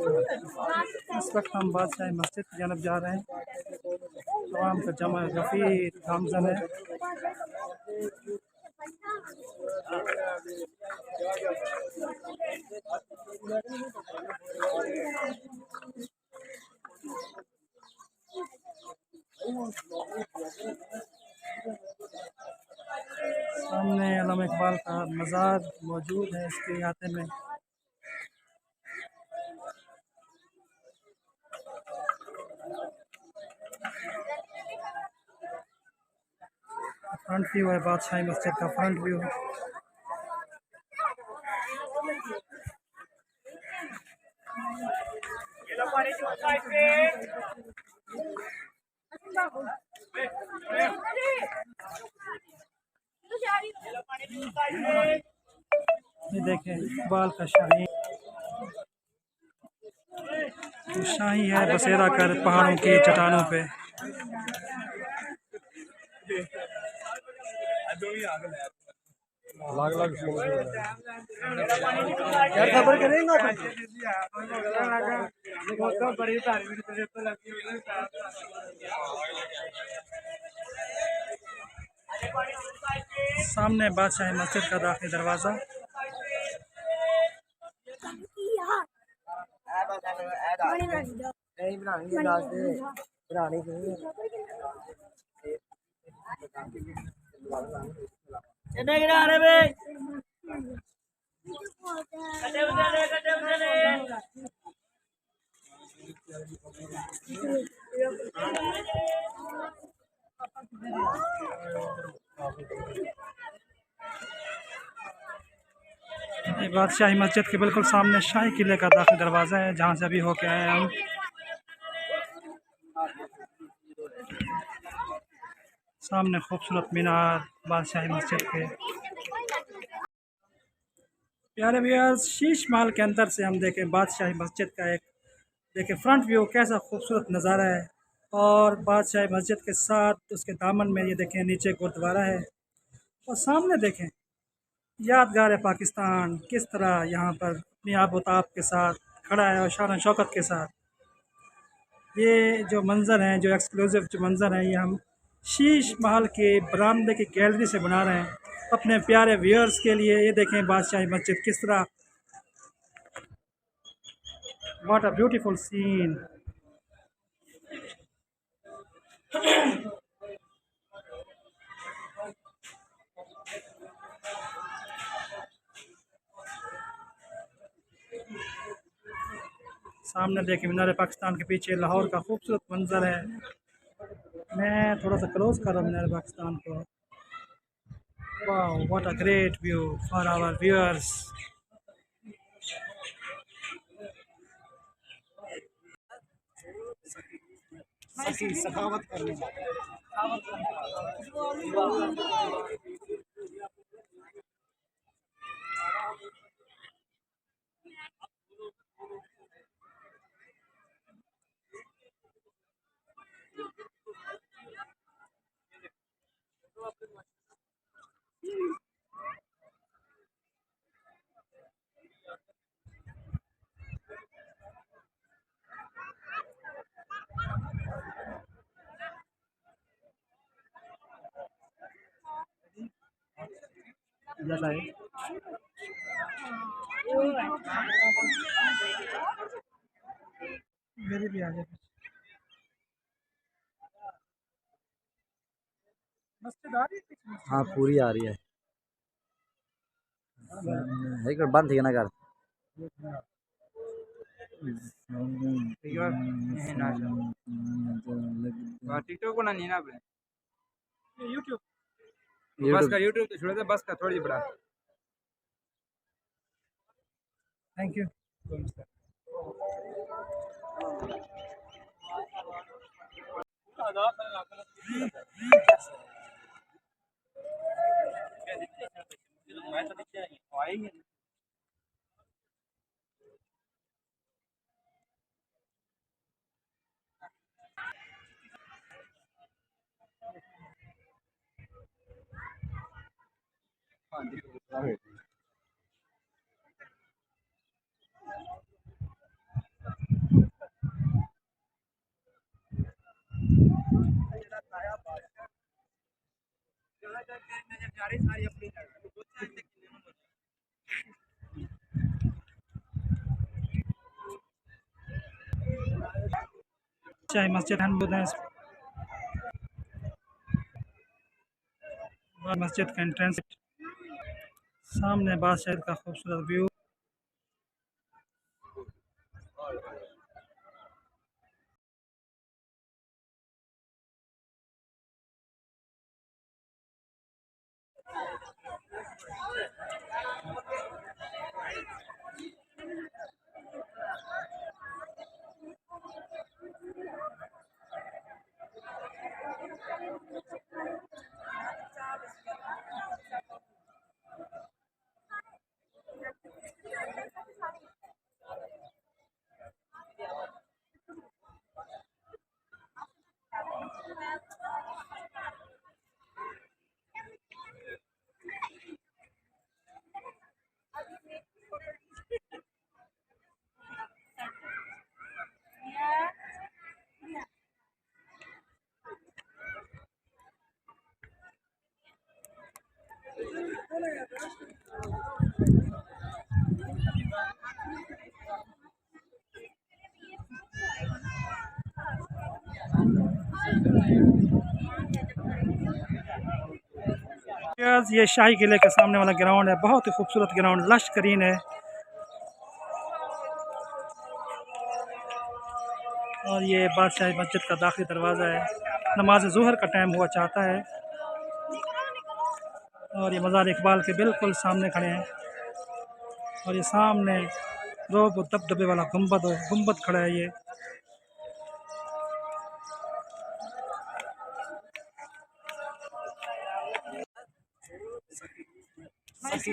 इस वक्त हम बादशाह मस्जिद की जानब जा रहे हैं। तमाम का जमा गफ़ीर गामजन है। सामने अल्लामा इकबाल का मज़ार मौजूद है इसके अहाते में। फ्रंट व्यू है बादशाही मस्जिद का, फ्रंट व्यू। ये देखें इकबाल का शाही, तो शाही है बसेरा कर पहाड़ों की चट्टानों पे। खबर करेंगे सामने बादशाही मस्जिद का दाखिली दरवाज़ा। बादशाही मस्जिद के बिल्कुल सामने शाही किले का दाखिल दरवाज़ा है, जहाँ से अभी होके आए हम। सामने खूबसूरत मीनार बादशाही मस्जिद के। प्यारे व्यूअर्स, शीश महल के अंदर से हम देखें बादशाही मस्जिद का एक देखें फ्रंट व्यू, कैसा खूबसूरत नज़ारा है। और बादशाही मस्जिद के साथ उसके दामन में ये देखें नीचे गुरुद्वारा है। और सामने देखें यादगार पाकिस्तान किस तरह यहाँ पर अपनी आबोताब के साथ खड़ा है और शान शौकत के साथ। ये जो मंज़र हैं, जो एक्सक्लूसिव जो मंज़र हैं, ये हम शीश महल के बरामदे की गैलरी से बना रहे हैं अपने प्यारे व्यूअर्स के लिए। ये देखें बादशाही मस्जिद किस तरह, व्हाट अ ब्यूटीफुल सीन। सामने देखें मीनार पाकिस्तान के पीछे लाहौर का खूबसूरत मंजर है। मैं थोड़ा सा क्लोज कर रहा हूँ मीनार पाकिस्तान को। वाह, what a great view for our viewers. सखावत करने ज़्यादा है। मेरे भी आ जाए। हाँ पूरी आ रही है। एक बार बंद थी ना कर टिकटॉक को ना नहीं ना अपने यूट्यूब बस का यूट्यूब तो छोड़ दे, बस का थोड़ी बड़ा। Thank you. शाही मस्जिद मस्जिद का एंट्रेंस सामने बादशाह का खूबसूरत व्यू। ये शाही किले के सामने वाला ग्राउंड है, बहुत ही खूबसूरत ग्राउंड, लश ग्रीन है। और ये बादशाही मस्जिद का दाखिली दरवाज़ा है। नमाज ज़ोहर का टाइम हुआ चाहता है और ये मज़ार इकबाल के बिल्कुल सामने खड़े हैं। और ये सामने रोब दबदबे वाला गुंबद खड़ा है। ये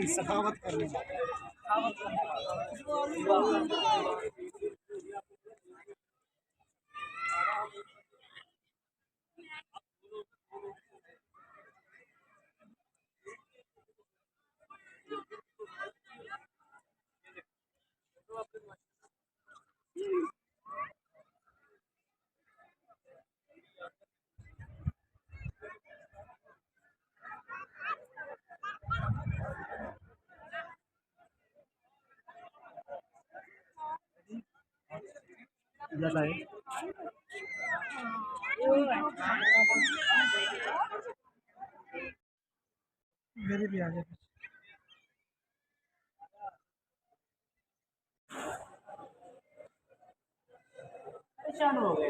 सखावत करने ज़्यादा है। मेरे भी आ जाए। हो गए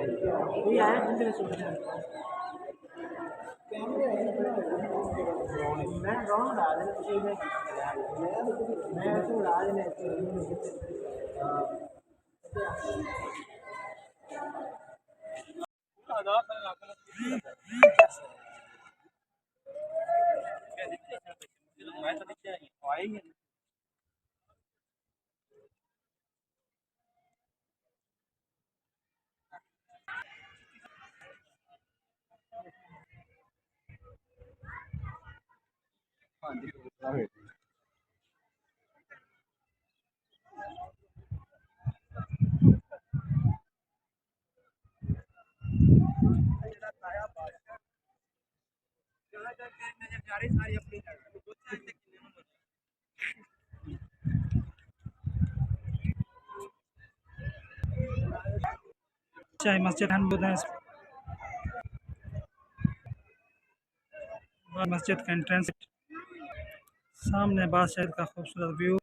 शाही मस्जिद मस्जिद का एंट्रेंस सामने बादशाह का खूबसूरत व्यू।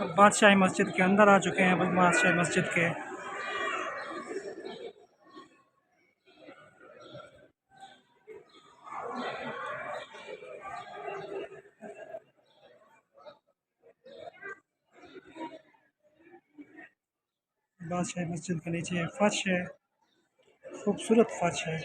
अब बादशाही मस्जिद के अंदर आ चुके हैं, बादशाही मस्जिद के। बादशाही मस्जिद के नीचे फर्श है, खूबसूरत फर्श है।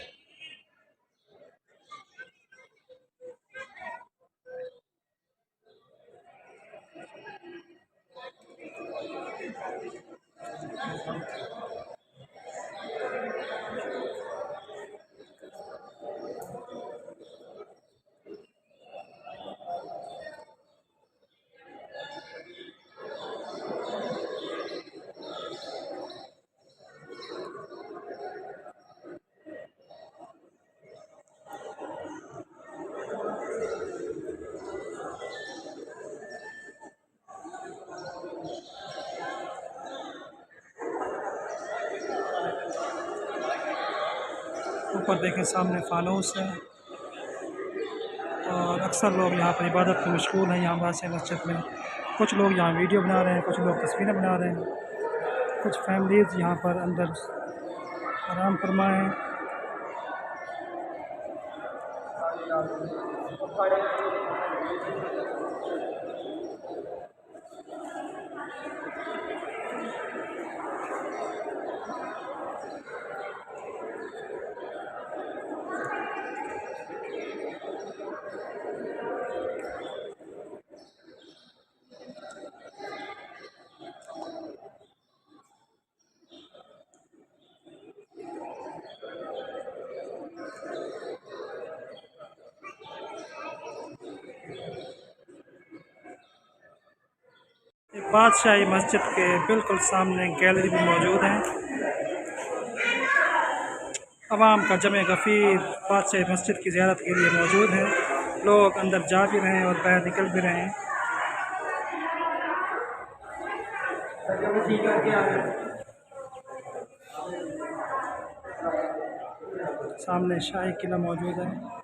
ऊपर देखें सामने फानूस है और अक्सर लोग यहाँ पर इबादत में मशगूल हैं। यहाँ बादशाही मस्जिद में कुछ लोग यहाँ वीडियो बना रहे हैं, कुछ लोग तस्वीरें बना रहे हैं, कुछ फैमिलीज़ यहाँ पर अंदर आराम फरमाएँ। बादशाही मस्जिद के बिल्कुल सामने गैलरी भी मौजूद है। आवाम का जमे गफ़ीर बादशाही मस्जिद की ज़ियारत के लिए मौजूद है। लोग अंदर जा भी रहे हैं और बाहर निकल भी रहे हैं। सामने शाही किला मौजूद है।